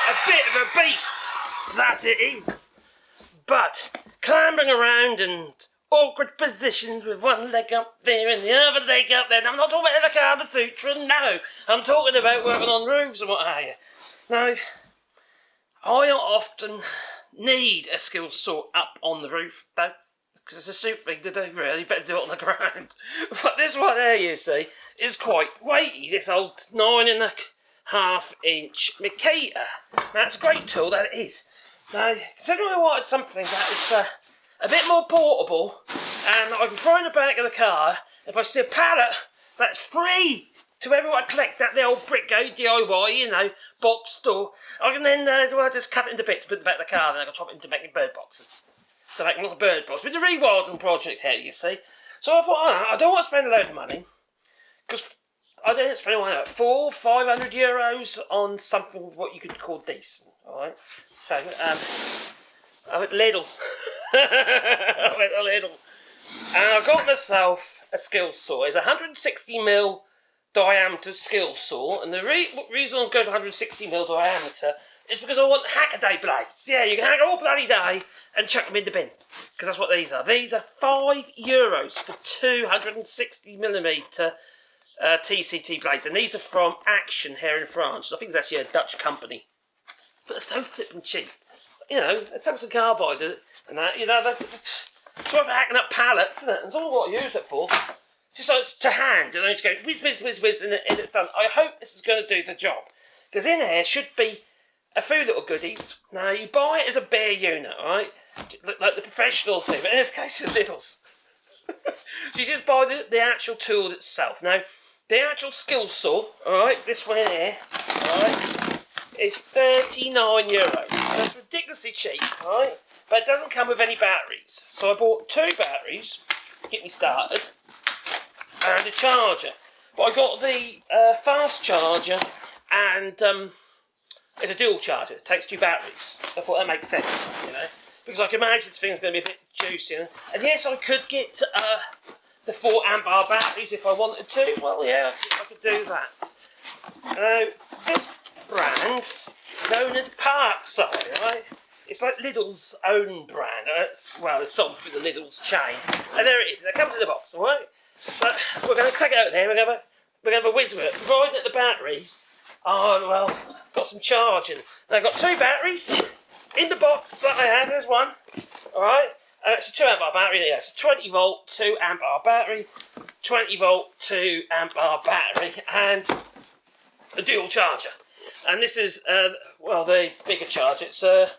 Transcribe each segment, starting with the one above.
a bit of a beast, that it is. But clambering around in awkward positions with one leg up there and the other leg up there. And I'm not talking about the Kama Sutra, no. I'm talking about working on roofs and what have you. Now, I often need a skill saw up on the roof, though, because it's a stupid thing to do, really. You better do it on the ground. But this one there, you see, is quite weighty, this old 9.5 inch Makita. That's a great tool, that it is. Now, considering I wanted something that is a bit more portable, and I can throw in the back of the car, if I see a pallet that's free to everyone collect that the old brick DIY, you know, box store, I can then just cut it into bits, put it in the back of the car, and then I can chop it into making bird boxes. So making little bird boxes with the rewilding project here, you see. So I thought, I don't want to spend a load of money, because I didn't spend €500 on something what you could call decent, alright? So, I went Lidl. I went to Lidl. And I got myself a skill saw. It's a 160mm diameter skill saw, and the reason I'm going for 160mm diameter is because I want hackaday blades. Yeah, you can hack all bloody day and chuck them in the bin, because that's what these are. These are €5 for 260mm TCT blades, and these are from Action here in France. I think it's actually a Dutch company, but they're so flipping cheap. You know, a tungsten carbide and that, you know, that's sort of hacking up pallets, isn't it? And it's all what I use it for. Just so it's to hand, and I just go whiz, whiz, whiz, whiz, and it's done. I hope this is going to do the job, because in here should be a few little goodies. Now, you buy it as a bare unit, right? Like the professionals do, but in this case, it's Lidl's. So you just buy the actual tool itself. Now, the actual skill saw, alright, this one here, alright, is €39. That's ridiculously cheap, right? But it doesn't come with any batteries. So I bought 2 batteries to get me started, and a charger. But I got the fast charger, and it's a dual charger. It takes 2 batteries. I thought that makes sense, you know, because I can imagine this thing's going to be a bit juicy. And yes, I could get the 4 Ah batteries if I wanted to. Well, yeah, I could do that. Now, this brand, known as PARKSIDE, right? It's like Lidl's own brand. It's sold through the Lidl's chain. And there it is. It comes in the box, all right? But we're going to take it out there. We're going to have a whiz with it. Provided that the batteries are, well, got some charging. Now, I've got 2 batteries in the box that I have. There's one, all right? And it's a 2 Ah battery. Yeah, it's a 20 volt 2 Ah battery, 20 volt 2 Ah battery, and a dual charger. And this is, the bigger charger. It's, how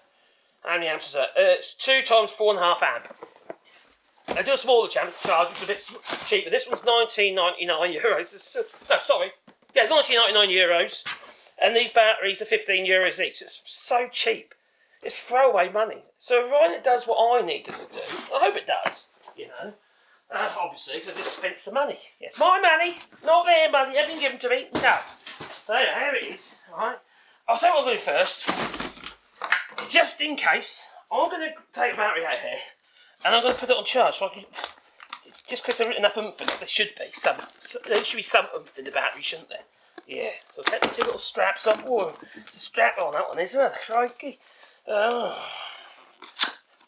many amps is that? It's 2 times 4.5 amp. I do a smaller charger, which is a bit cheaper. This one's €19.99. No, sorry. Yeah, €19.99. And these batteries are €15 each. It's so cheap. It's throwaway money. So provided it does what I need it to do, I hope it does, you know. Obviously, because I just spent some money. It's my money, not their money. It hasn't been given to me. No. So here it is, alright. I'll tell you what I'm going to do first. Just in case, I'm going to take a battery out here, and I'm going to put it on charge. So I can, just because there isn't enough oomph in it, there should be some oomph in the battery, shouldn't there? Yeah. So I'll take the 2 little straps off. Whoa, the strap on that one, isn't it? Crikey. Oh.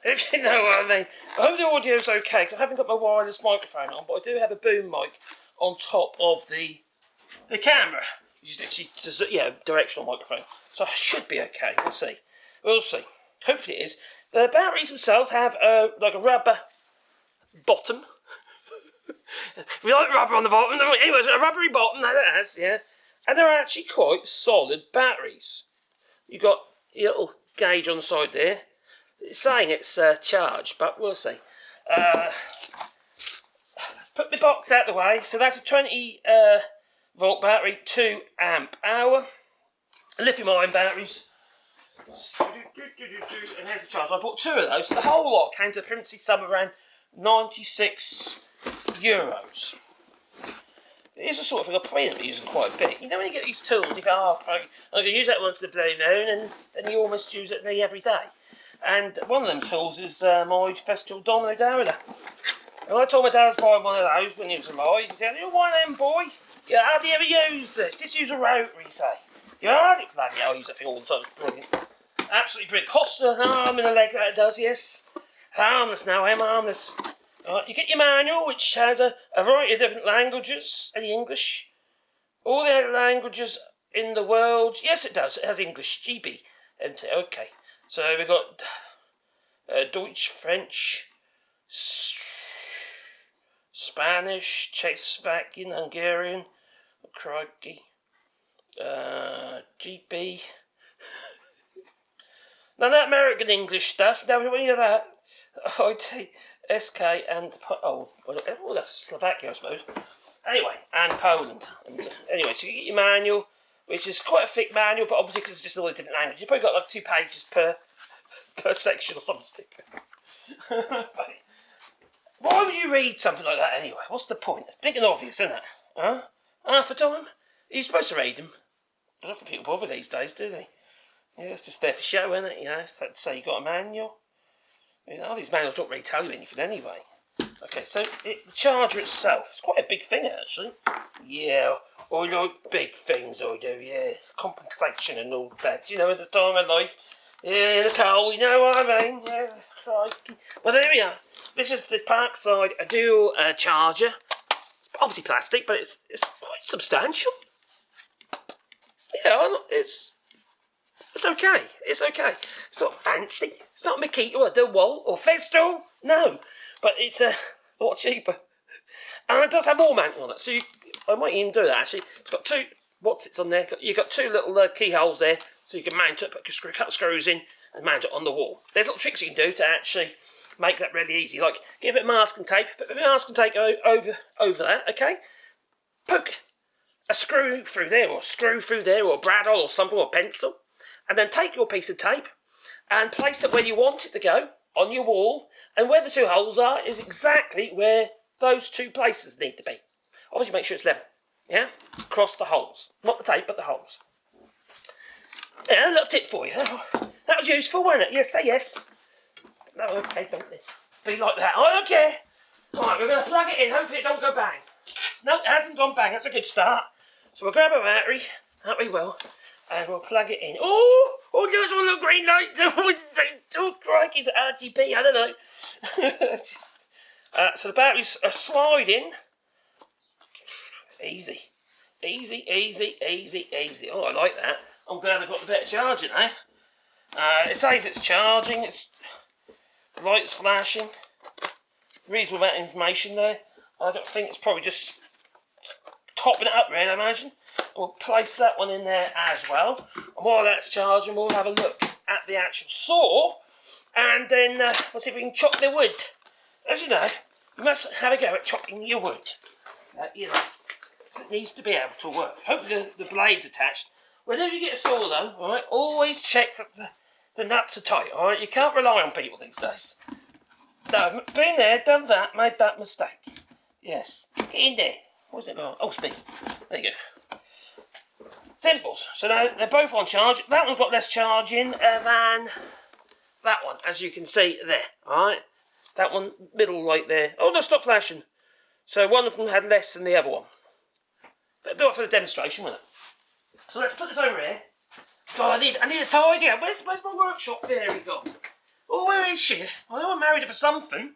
If you know what I mean. I hope the audio's okay, because I haven't got my wireless microphone on, but I do have a boom mic on top of the camera. Which is actually just, directional microphone. So I should be okay. We'll see. We'll see. Hopefully it is. The batteries themselves have like a rubber bottom. We like rubber on the bottom. Anyways, a rubbery bottom, that it has, yeah. And they're actually quite solid batteries. You've got your little gauge on the side there. It's saying it's charged, but we'll see. Put my box out the way. So that's a 20 volt battery, 2 amp hour. Lithium-ion batteries. And there's the charge. I bought 2 of those. So the whole lot came to a princely sum of around €96. It is the sort of thing I probably end up using quite a bit. You know when you get these tools, you go, oh, I'm going to use that once in the blue moon, and then you almost use it nearly every day. And one of them tools is my Festival Domino Dowler. And I told my dad to buy one of those when he was alive. He said, "You want them, boy? You hardly ever use it. Just use a rotary, say." Yeah, bloody hell, I use that thing all the time. It's brilliant. Absolutely brilliant. Costs an arm and a leg, that it does, yes. Harmless now, I'm harmless. You get your manual, which has a variety of different languages. Any English? All the other languages in the world. Yes, it does. It has English. GB. MT. Okay. So we've got Deutsch, French, Spanish, Czechoslovakian, Hungarian, crikey, GB. Now that American English stuff, now we hear that. IT, SK, and that's Slovakia, I suppose. Anyway, and Poland. And, anyway, so you get your manual, which is quite a thick manual, but obviously because it's just all the different languages, you've probably got like 2 pages per section or something. Why would you read something like that anyway? What's the point? It's big and obvious, isn't it? Huh? Half the time? You're supposed to read them. I don't think people bother these days, do they? Yeah, it's just there for show, isn't it? You know, so to say you got a manual. You know, these manuals don't really tell you anything anyway. Okay, so the charger itself, it's quite a big thing actually. Yeah, I like big things, I do, yeah. Compensation and all that, you know, at the time of life. Yeah, the coal, you know what I mean? Yeah, crikey. Well, there we are. This is the Parkside dual charger. It's obviously plastic, but it's quite substantial. Yeah, it's okay. It's okay. It's not fancy. It's not Makita or DeWalt or Festool. No, but it's a lot cheaper. And it does have more mounting on it. So I might even do that actually. It's got 2. What sits on there? You've got 2 little keyholes there, so you can mount it. Put a couple screws in and mount it on the wall. There's little tricks you can do to actually make that really easy. Like give it masking tape. Put the masking tape over that. Okay. Poke a screw through there, or a brad or something, or a pencil. And then take your piece of tape and place it where you want it to go, on your wall, and where the 2 holes are is exactly where those 2 places need to be. Obviously make sure it's level, yeah? Across the holes. Not the tape, but the holes. Yeah, a little tip for you. That was useful, wasn't it? Yes, say yes. No, okay, don't be like that. I don't care. Right, we're going to plug it in, hopefully it don't go bang. No, it hasn't gone bang, that's a good start. So we'll grab a battery, that we will. And we'll plug it in. Oh, there's all the green lights. Oh, crikey, it's RGB, I don't know. So the batteries are sliding. Easy. Oh, I like that. I'm glad I've got the better charger now. It says it's charging. The light's flashing. Reasonable amount of information there. I don't think it's probably just topping it up, really, I imagine. We'll place that one in there as well. And while that's charging, we'll have a look at the actual saw. And then we'll see if we can chop the wood. As you know, you must have a go at chopping your wood. Yes, it needs to be able to work. Hopefully the blade's attached. Whenever you get a saw though, alright, always check that the nuts are tight, alright? You can't rely on people these days. No, been there, done that, made that mistake. Yes, get in there. What's it called? Oh, speed. There you go. Simples. So now they're both on charge. That one's got less charging than that one, as you can see there. Alright? That one, middle right there. Oh, no, stop flashing. So one of them had less than the other one. But a bit for the demonstration, wasn't it? So let's put this over here. God, I need a tidy up. Where's my workshop fairy gone? Oh, where is she? I know I married her for something.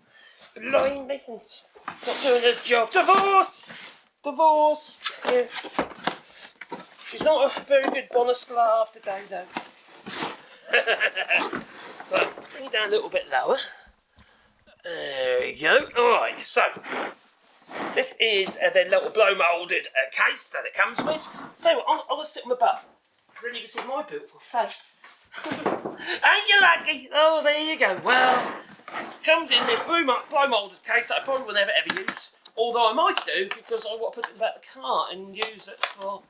Blimey. Not doing her job. Divorce. Yes. She's not a very good bonnet-scarf today, though. So, bring it down a little bit lower. There we go. Alright, so, this is the little blow-moulded case that it comes with. Tell you what, I'm going to sit on my butt, because then you can see my beautiful face. Ain't you lucky? Oh, there you go. Well, comes in this blow-moulded case that I probably will never ever use. Although I might do, because I want to put it in the back of the car and use it for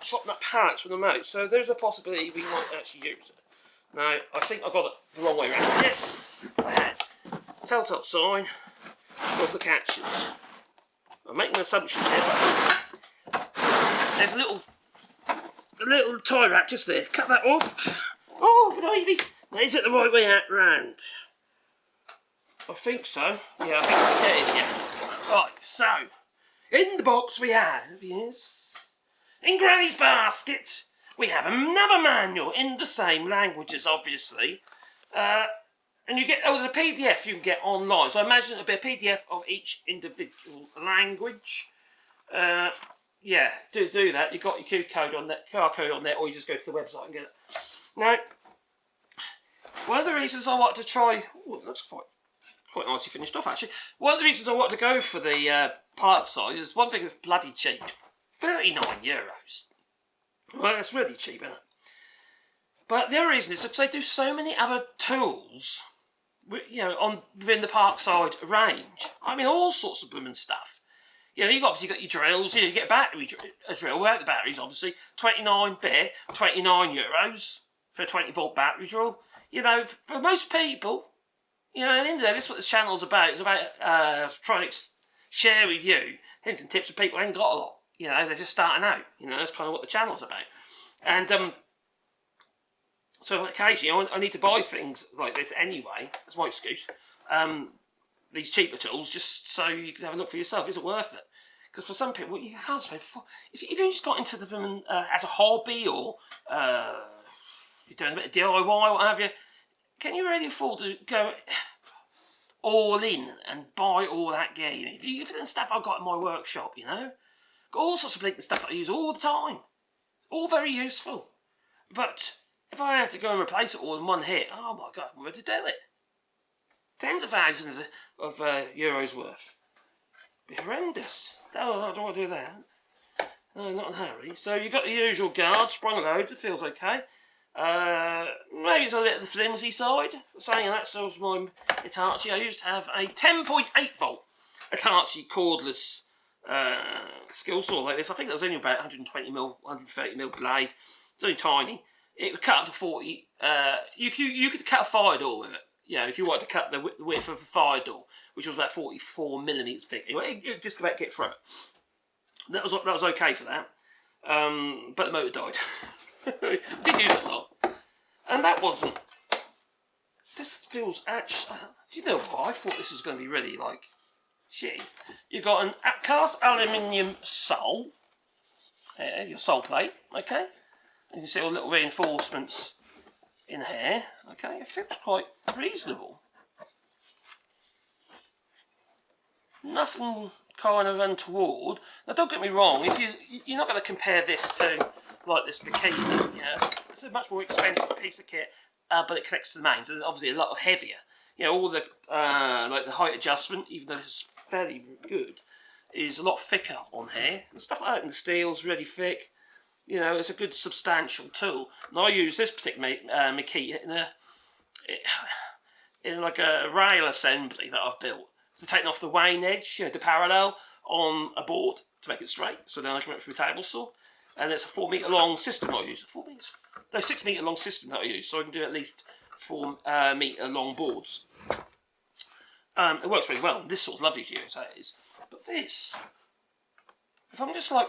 chopping up pallets from the moat. So there's a possibility we might actually use it. Now, I think I got it the wrong way around. Yes, I had. Telltale sign of the catches. I'm making an assumption here, but there's a little tie wrap just there. Cut that off. Oh, baby. Is it the right way out round? I think so. Yeah, I think it is, yeah. Right, so, in the box we have, yes, in Granny's basket, We have another manual in the same languages, obviously. And you get, there's a PDF you can get online. So I imagine it'll be a PDF of each individual language. Yeah, do that. You've got your QR code on there, or you just go to the website and get it. Now, one of the reasons I want to try, oh, it looks quite nicely finished off actually. One of the reasons I want to go for the Parkside is one thing that's bloody cheap, €39. Well, that's really cheap, isn't it? But the other reason is because they do so many other tools, you know, within the Parkside range. I mean, all sorts of blooming stuff. You know, you've obviously got your drills. You get a drill without the batteries, obviously. €29 for a 20-volt battery drill. You know, for most people, you know, at the end of the day, this is what this channel's about. It's about trying to share with you hints and tips of people who ain't got a lot. You know, they're just starting out. You know, that's kind of what the channel's about. And so occasionally I need to buy things like this anyway. That's my excuse. These cheaper tools, just so you can have a look for yourself. Is it worth it? Because for some people, you can't spend. If you've just got into them as a hobby, or you're doing a bit of DIY, what have you, can you really afford to go all in and buy all that gear you need? Even the stuff I've got in my workshop, you know, got all sorts of blinking stuff that I use all the time. All very useful. But if I had to go and replace it all in one hit, oh my God, where to do it? Tens of thousands of euros worth. Be horrendous. No, I don't want to do that. No, not in a hurry. So you've got the usual guard, sprung load, it feels okay. Maybe it's a bit of the flimsy side. Saying that, so was my Hitachi. I used to have a 10.8 volt Hitachi cordless skill saw like this. I think that was only about 120mm, 130mm blade. It's only tiny. It would cut up to 40. You could cut a fire door with it. You know, if you wanted to cut the width of a fire door, which was about 44mm thick. Anyway, it just about get through it. That was okay for that. But the motor died. Didn't use it a lot. And that wasn't. This feels actually. You know what? I thought this was going to be really like shitty. You've got an cast aluminium sole. There, your sole plate. Okay. You can see all the little reinforcements in here. Okay, it feels quite reasonable. Nothing kind of untoward. Now, don't get me wrong. If you're not going to compare this to like this bikini. Yeah, it's a much more expensive piece of kit, but it connects to the mains. And obviously a lot heavier. You know, all the like the height adjustment, even though it's fairly good, is a lot thicker on here and stuff like that. And the steel's really thick. You know, it's a good substantial tool. And I use this particular Makita in like a rail assembly that I've built. So taking off the wane edge, you know, the parallel on a board to make it straight. So then I can run it through a table saw. And it's a 4 metre long system I use. 4 metres? No, 6 metre long system that I use. So I can do at least 4 metre long boards. It works really well. This sort of lovely to use, that is. But this, if I'm just like,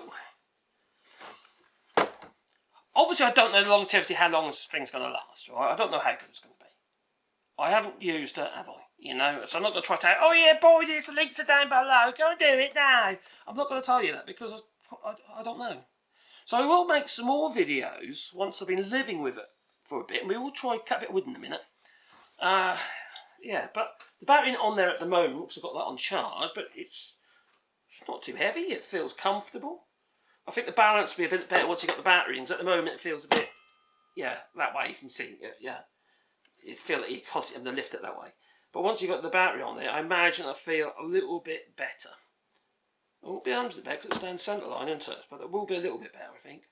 obviously I don't know the longevity, how long this thing's going to last, right? I don't know how good it's going to be. I haven't used it, have I? You know, so I'm not going to try to, oh yeah, boy, the links are down below, go and do it now. I'm not going to tell you that because I don't know. So I will make some more videos once I've been living with it for a bit, and we will try cut a bit of wood in a minute. Yeah, but the battery on there at the moment, because I've got that on charge, but it's not too heavy, it feels comfortable. I think the balance will be a bit better once you've got the battery in, because at the moment it feels a bit, yeah, that way you can see, yeah. You feel like you constantly have to lift it that way. But once you've got the battery on there, I imagine I feel a little bit better. It won't be 100% better because it's down centre line, isn't it? But it will be a little bit better, I think.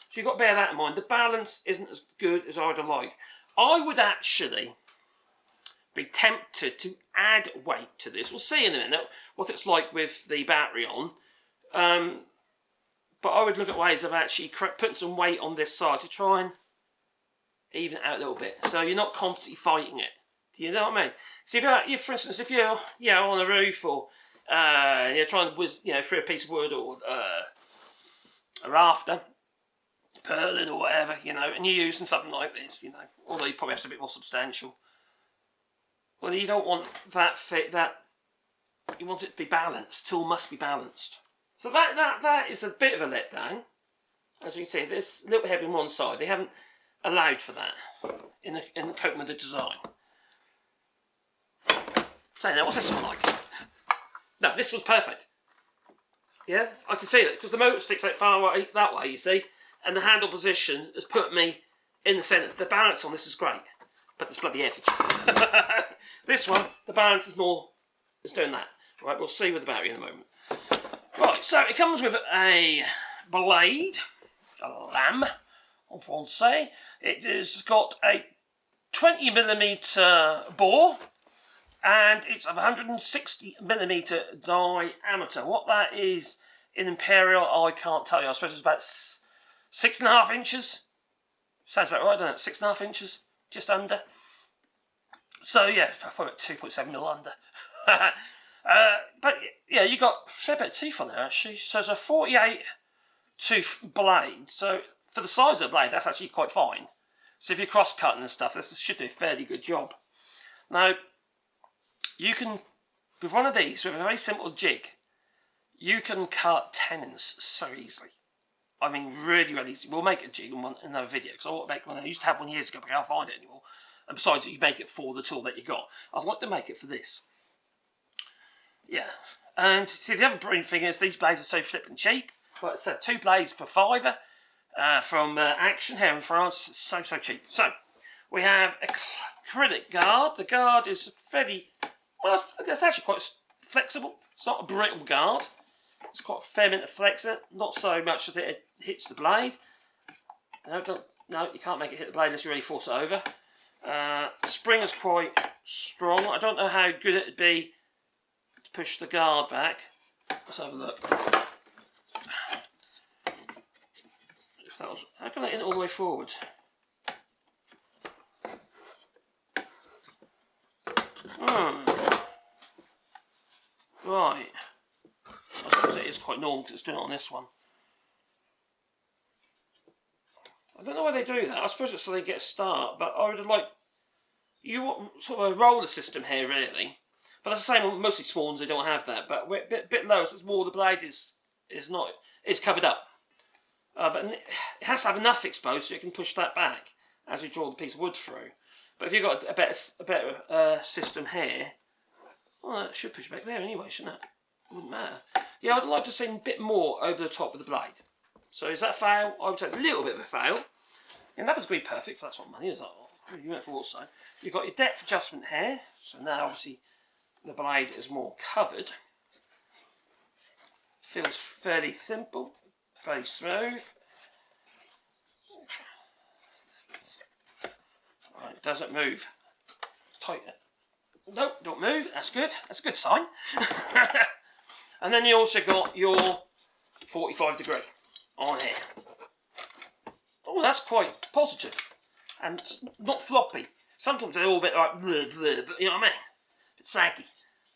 So you've got to bear that in mind. The balance isn't as good as I'd like. I would actually be tempted to add weight to this. We'll see in a minute what it's like with the battery on. But I would look at ways of actually putting some weight on this side to try and even it out a little bit. So you're not constantly fighting it. Do you know what I mean? So if you're, for instance, if you're on a roof or you're trying to whiz, through a piece of wood or a rafter, purling or whatever, and you're using something like this, although you probably have to be a bit more substantial. Well, you don't want that fit. You want it to be balanced. Tool must be balanced. So that is a bit of a letdown. as you can see, this a little heavy on one side. They haven't allowed for that in the coping with the design. So now, what's this one like? No, this one's perfect. Yeah, I can feel it because the motor sticks out far away that way, you see, and the handle position has put me in the centre. The balance on this is great, but it's bloody heavy. This one, the balance is more, it's doing that. Right, we'll see with the battery in a moment. Right, so it comes with a blade, a lame, en français. It has got a 20mm bore, and it's of 160mm diameter. What that is in imperial, I can't tell you. I suppose it's about 6.5 inches. Sounds about right, doesn't it? 6.5 inches, just under. So yeah, probably about 2.7mm under. But yeah, you got a fair bit of teeth on there actually. So it's a 48 tooth blade. So for the size of the blade, that's actually quite fine. So if you're cross cutting and stuff, this should do a fairly good job. Now, you can, with one of these, with a very simple jig, you can cut tenons so easily. I mean, really, really easy. We'll make a jig in another video, because I want to make one. I used to have one years ago, but I can't find it anymore. And besides, you make it for the tool that you got. I'd like to make it for this. Yeah. And see, the other brilliant thing is these blades are so flipping cheap. Like I said, 2 blades for £5 from Action here in France. So cheap. So, we have a acrylic guard. The guard is fairly, well, it's actually quite flexible. It's not a brittle guard. It's quite a fair bit to flex it. Not so much that it hits the blade. No, you can't make it hit the blade unless you really force it over. The spring is quite strong. I don't know how good it would be to push the guard back. Let's have a look. If that was, how can I get it all the way forward? Right. I suppose it is quite normal because it's doing it on this one. I don't know why they do that. I suppose it's so they get a start, but I would like, you want sort of a roller system here really. But that's the same on mostly small ones, they don't have that. But we're a bit lower, so it's more the blade is covered up. But it has to have enough exposed so you can push that back as you draw the piece of wood through. But if you've got a better system here, well, that should push back there anyway, shouldn't it? Wouldn't matter. Yeah, I'd like to see a bit more over the top of the blade. So is that a fail? I would say it's a little bit of a fail. And nothing's going to be perfect for that sort of money, is that? You went for also. You've got your depth adjustment here. So now obviously the blade is more covered. Feels fairly simple, fairly smooth. Right, doesn't move. Tighten. Nope, don't move. That's good. That's a good sign. And then you also got your 45 degree on here. Oh, that's quite positive. And it's not floppy. Sometimes they're all a bit like bleh, bleh, but you know what I mean? A bit saggy.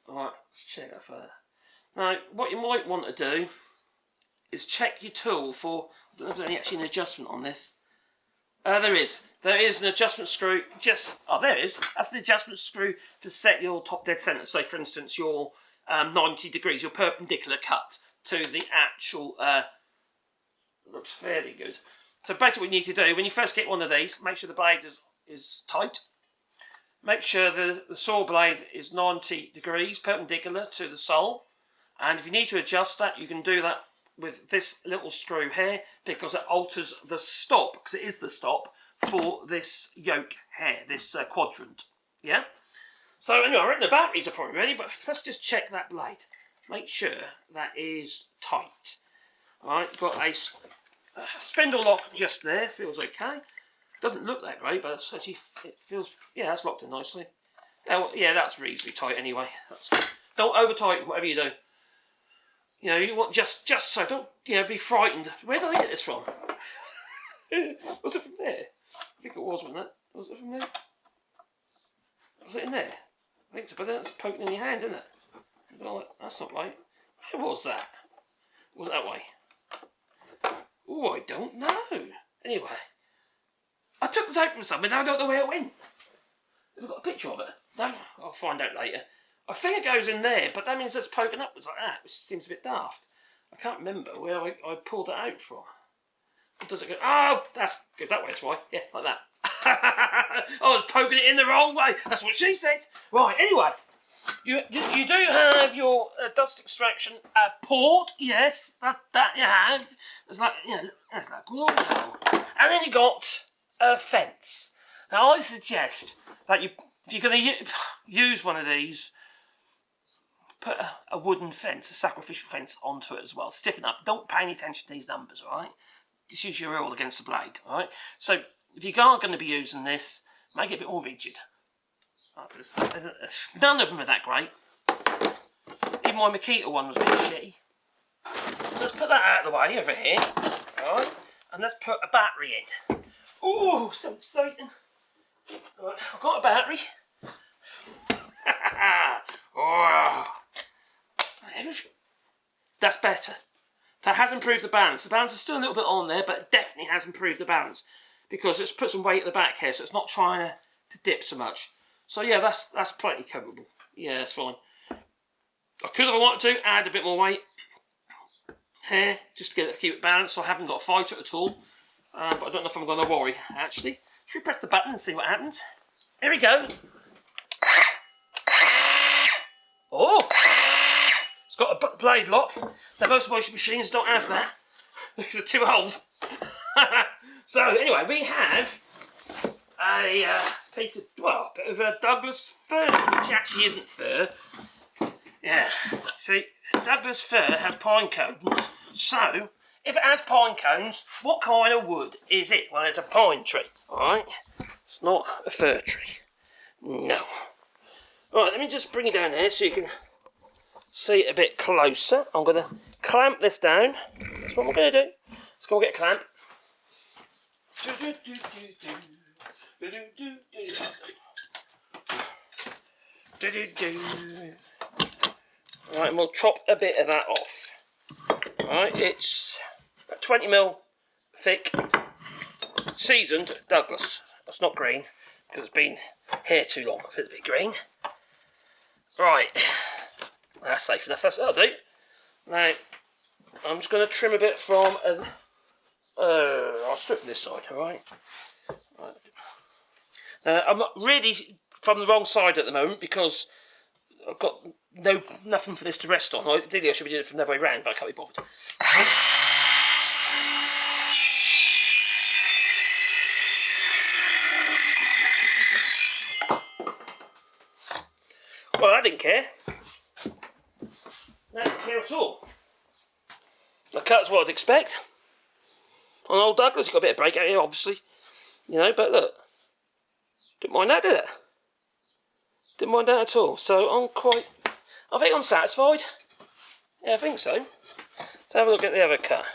Alright, let's check that further. Now, what you might want to do is check your tool for, I don't know if there's actually an adjustment on this. There is. There is an adjustment screw. There is. That's the adjustment screw to set your top dead centre. So, for instance, your 90 degrees, your perpendicular cut to the actual. Looks fairly good. So basically, what you need to do when you first get one of these, make sure the blade is tight. Make sure the saw blade is 90 degrees perpendicular to the sole. And if you need to adjust that, you can do that with this little screw here, because it alters the stop, because it is the stop for this yoke here, this quadrant. Yeah? So anyway, I reckon the batteries are probably ready, but let's just check that blade. Make sure that is tight. Alright, got a spindle lock just there, feels okay. Doesn't look that great, but it's actually, it feels, yeah, that's locked in nicely. Yeah, that's reasonably tight anyway. Don't over tighten whatever you do. You know, you want just so, don't, you know, be frightened. Where did I get this from? Was it from there? I think it was, wasn't it? Was it from there? Was it in there? I think so, but then it's poking in your hand, isn't it? Like, that's not right. Where was that? Was it that way? Oh, I don't know. Anyway, I took this out from somewhere, now I don't know where it went. Have I got a picture of it? No, I'll find out later. I think it goes in there, but that means it's poking upwards like that, which seems a bit daft. I can't remember where I pulled it out from. Does it go? Oh, that's good. That way, that's why. Yeah, like that. I was poking it in the wrong way. That's what she said. Right, anyway. You do have your dust extraction port, yes, that you have. There's like, you know, there's like glue. And then you got a fence. Now I suggest that if you're going to use one of these, put a wooden fence, a sacrificial fence onto it as well. Stiffen up. Don't pay any attention to these numbers, all right? Just use your rule against the blade, all right? So if you are going to be using this, make it a bit more rigid. None of them are that great. Even my Makita one was a bit shitty. So let's put that out of the way over here. Alright. And let's put a battery in. Oh, so exciting. Alright, I've got a battery. Oh. That's better. That has improved the balance. The balance is still a little bit on there, but it definitely has improved the balance. Because it's put some weight at the back here, so it's not trying to dip so much. So yeah, that's plenty coverable. Yeah, that's fine. I could, if I wanted to, add a bit more weight here, just to keep it balanced, so I haven't got to fight it at all. But I don't know if I'm going to worry, actually. Should we press the button and see what happens? Here we go. Oh! It's got a blade lock. Now, most washing machines don't have that, because they're too old. So, anyway, we have a piece of, well, a bit of a Douglas fir, which actually isn't fir. Yeah, see, Douglas fir has pine cones. So, if it has pine cones, what kind of wood is it? Well, it's a pine tree, alright? It's not a fir tree. No. Right, let me just bring it down here so you can see it a bit closer. I'm going to clamp this down. That's what I'm going to do. Let's go get a clamp. Right, and we'll chop a bit of that off. Right, it's 20mm thick, seasoned Douglas. That's not green, because it's been here too long, so it's a bit green. Right, that's safe enough, that'll do. Now, I'm just going to trim a bit from, I'll strip from this side, alright? I'm not really from the wrong side at the moment because I've got nothing for this to rest on. Ideally I should be doing it from the other way round, but I can't be bothered. Well, I didn't care. I didn't care at all. The cut's what I'd expect. On old Douglas, you've got a bit of break out here, obviously. You know, but look. Didn't mind that, did it? Didn't mind that at all. So I think I'm satisfied. Yeah, I think so. Let's have a look at the other cut.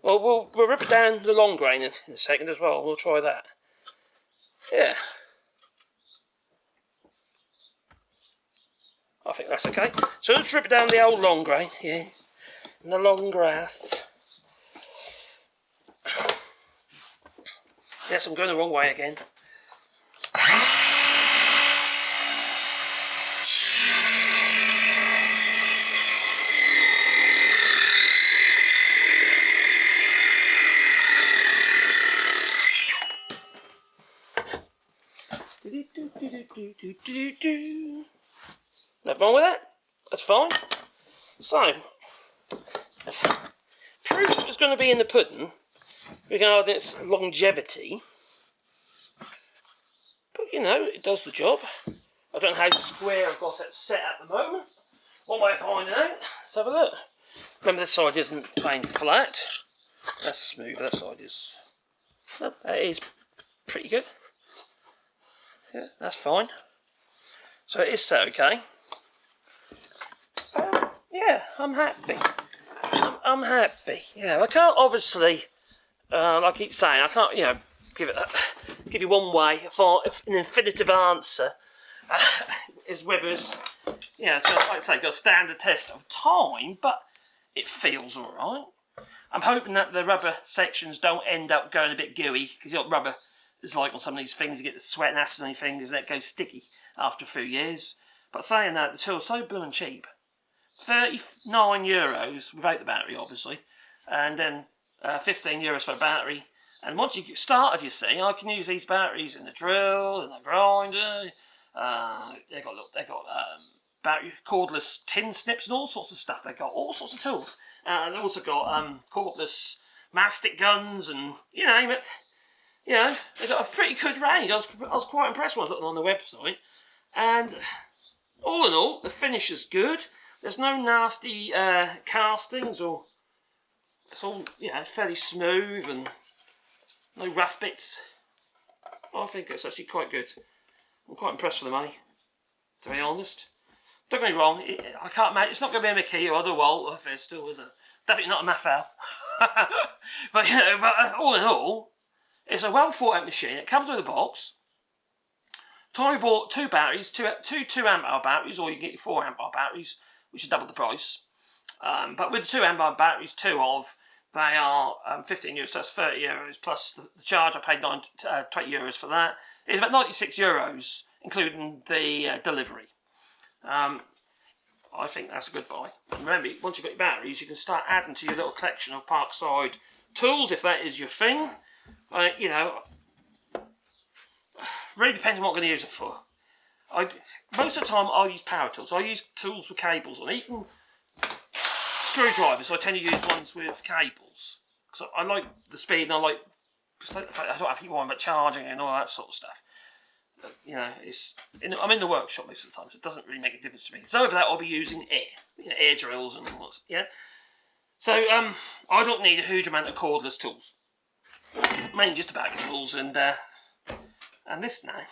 Well, we'll rip down the long grain in a second as well. We'll try that. Yeah. I think that's okay. So let's rip down the old long grain. Yeah. And the long grass. Yes, I'm going the wrong way again. Nothing wrong with that. That's fine. So, proof is going to be in the pudding regarding its longevity. But you know, it does the job. I don't know how square I've got it set at the moment. One way of finding out. Let's have a look. Remember, this side isn't plain flat. That's smooth. That side is. No, that is pretty good. Yeah, that's fine. So it is set okay. Yeah, I'm happy. I'm happy. Yeah, I can't obviously, like I keep saying, I can't, you know, give you one way for an infinitive answer. Is whether it's, you know, so like I say, got to stand the test of time, but it feels all right. I'm hoping that the rubber sections don't end up going a bit gooey, because you know, rubber is like on some of these things, you get the sweat and acid on your fingers and it goes sticky after a few years. But saying that, the tool's so blooming cheap. €39 without the battery, obviously, and then €15 for a battery. And once you get started, you see, I can use these batteries in the drill, in the grinder. They got battery cordless tin snips and all sorts of stuff. They got all sorts of tools. And they also got cordless mastic guns and you name it. You know, they got a pretty good range. I was quite impressed when I was looking on the website. And all in all, the finish is good. There's no nasty castings or it's all fairly smooth and no rough bits. I think it's actually quite good. I'm quite impressed with the money, to be honest. Don't get me wrong, I can't imagine, it's not going to be a McKee or a DeWalt if there's still, is it? Definitely not a Maffel. but all in all, it's a well thought out machine. It comes with a box. Tommy bought 2 batteries, two 2-amp-hour batteries, or you can get your 4-amp-hour batteries, which is double the price. But with the 2-amp-hour batteries, they are €15, so that's €30 plus the charge. I paid €20 for that. It's about €96, including the delivery. I think that's a good buy. And remember, once you've got your batteries, you can start adding to your little collection of Parkside tools if that is your thing. Really depends on what I'm going to use it for. Most of the time, I'll use power tools. I use tools with cables on, even screwdrivers. So I tend to use ones with cables because I like the speed and I don't have people on about charging and all that sort of stuff. But, I'm in the workshop most of the time, so it doesn't really make a difference to me. So over that, I'll be using air drills and all that. So I don't need a huge amount of cordless tools. Mainly just about tools and this now.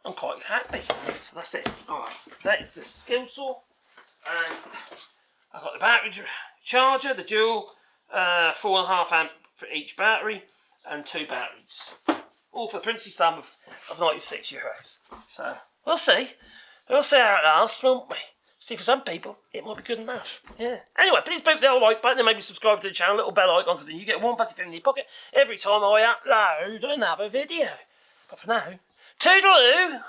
I'm quite happy. So that's it. Alright, that is the skill saw. And I've got the battery charger, the dual 4.5 amp for each battery, and 2 batteries. All for the princely sum of €96. So we'll see. We'll see how it lasts, won't we? See, for some people, it might be good enough. Yeah. Anyway, please click the like button and maybe subscribe to the channel, little bell icon, because then you get one fuzzy thing in your pocket every time I upload another video. But for now, toodaloo!